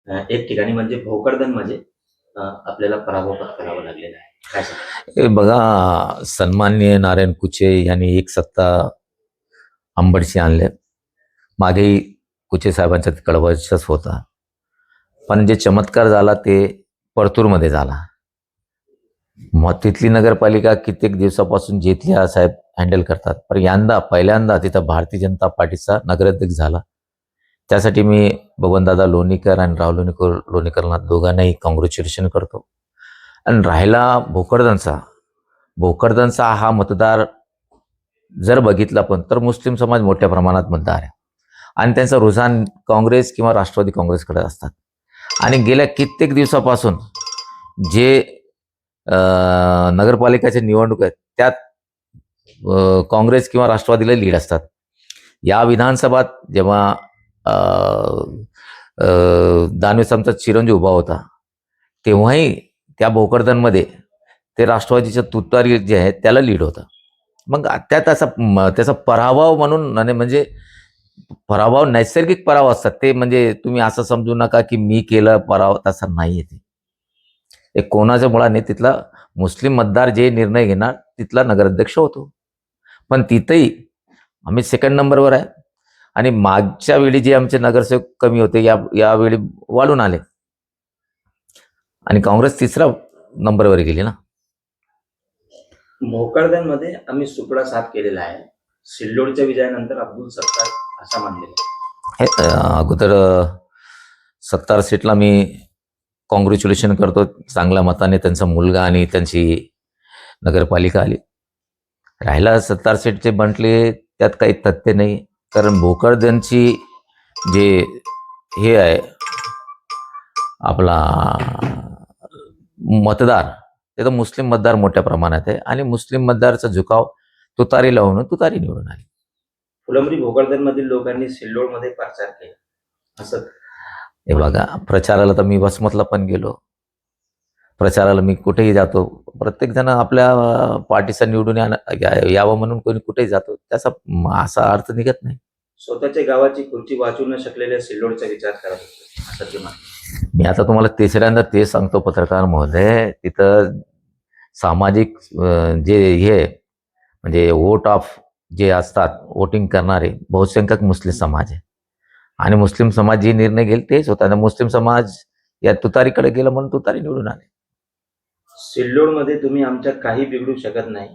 एक ठिकाणी म्हणजे भोकरदन मध्ये आपल्याला पराभव पत्करावा लागलेला आहे. काय सांगता? हे बघा, सन्माननीय नारायण कुचे यांनी एक सत्ता अंबडशी आणले. मागेही कुचे साहेबांचा तिकडं वर्चस्व होता, पण जे चमत्कार झाला ते परतूरमध्ये झाला. मग तिथली नगरपालिका कित्येक दिवसापासून जेतलिया साहेब हँडल करतात, पण पहिल्यांदा तिथं भारतीय जनता पार्टीचा नगराध्यक्ष झाला. त्यासाठी मी बबनदादा लोणीकर आणि राव लोणीकरला दोघांनाही कॉंग्रॅच्युलेशन करतो. आणि राहिला भोकरदनचा हा मतदार जर बघितला पण तर मुस्लिम समाज मोठ्या प्रमाणात मतदार आहे आणि त्यांचं रुझान काँग्रेस किंवा राष्ट्रवादी काँग्रेसकडे असतात. आणि गेल्या कित्येक दिवसापासून जे नगरपालिकेच्या निवडणूक आहेत त्यात काँग्रेस किंवा राष्ट्रवादीला लीड असतात. या विधानसभात जेव्हा दानवे साहेबांचा चिरंजीव उभा होता तेव्हाही त्या भोकरदनमध्ये ते राष्ट्रवादीच्या तुतारी जे आहे त्याला लीड होतं. मग त्यात त्याचा पराभव म्हणून म्हणजे पराभव नैसर्गिक पराभव असतात ते, म्हणजे तुम्ही असं समजू नका की मी केलं पराभव, तसा नाही आहे. ते कोणाच्या मुळाने तिथला मुस्लिम मतदार जे निर्णय घेणार तिथला नगराध्यक्ष होतो. पण तिथंही आम्ही सेकंड नंबरवर आहे आणि मागच्या वेळी जे आमचे नगरसेवक कमी होते यावेळी वाढून आले आणि काँग्रेस तिसरा नंबरवर गेली ना. भोकरदन मध्ये आम्ही सुपडा साफ केलेला आहे. सिल्लोडच्या विजयानंतर अब्दुल सत्तार असा मानलेला आहे. अगोदर सत्तार सीटला मी कॉंग्रॅच्युलेशन करतो. चांगल्या मताने त्यांचा मुलगा आणि त्यांची नगरपालिका आली. राहिला 70 सीटचे बंटले, त्यात काही तथ्य नाही, कारण भोकरदनची जे हे आहे आपला मतदार, ते तर मुस्लिम मतदार मोठ्या प्रमाणात आहे आणि मुस्लिम मतदारचा झुकाव तुतारी लावून तुतारी निवडून आली. फुलंब्री भोकरदन मधील लोकांनी सिल्लोडमध्ये प्रचार केला असं. हे बघा, प्रचाराला तर मी वसमतला पण गेलो, प्रचाराला मी कुठेही जातो. प्रत्येक जण आपल्या पार्टीचा निवडून यावं म्हणून कोणी कुठेही जातो, त्याचा असा अर्थ निघत नाही. स्वतःच्या गावाची खुर्ची वाचू न शकलेल्या सिल्लोडचा विचार करत होते असं ते म्हणतात. मी आता तुम्हाला तिसऱ्यांदा ते सांगतो पत्रकार महोदय, तिथं सामाजिक जे हे म्हणजे वोट ऑफ जे असतात, वोटिंग करणारे बहुसंख्यक मुस्लिम समाज आहे आणि मुस्लिम समाज जे निर्णय घेईल तेच होता. मुस्लिम समाज या तुतारीकडे गेलं म्हणून तुतारी निवडून आले. सिल्लोडमध्ये तुम्ही आमच्या काही बिघडू शकत नाही,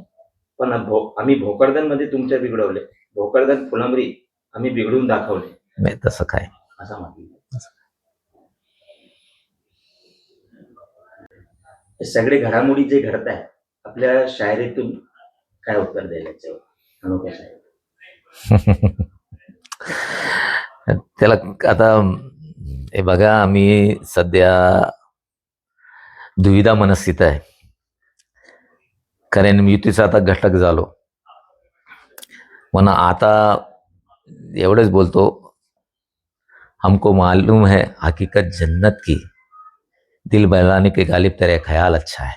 पण आम्ही भोकरदन मध्ये तुमच्या बिघडवले. भोकरदन फुलंब्री आम्ही बिघडून दाखवले. नाही तसं काय असं म्हटलं. हे सगळे घडामोडी जे घडत आहे आपल्या शायरीतून काय उत्तर द्यायला याच्यावर अनोख्या शायरी? त्याला आता हे बघा, आम्ही सध्या दुविधा मनस्थित आहे, कारण युतीचा आता घटक झालो. पण आता एवढंच बोलतो, हमको मालूम है हकीकत जन्नत की, दिल बहलाने के गालिब तेरे ख्याल अच्छा है.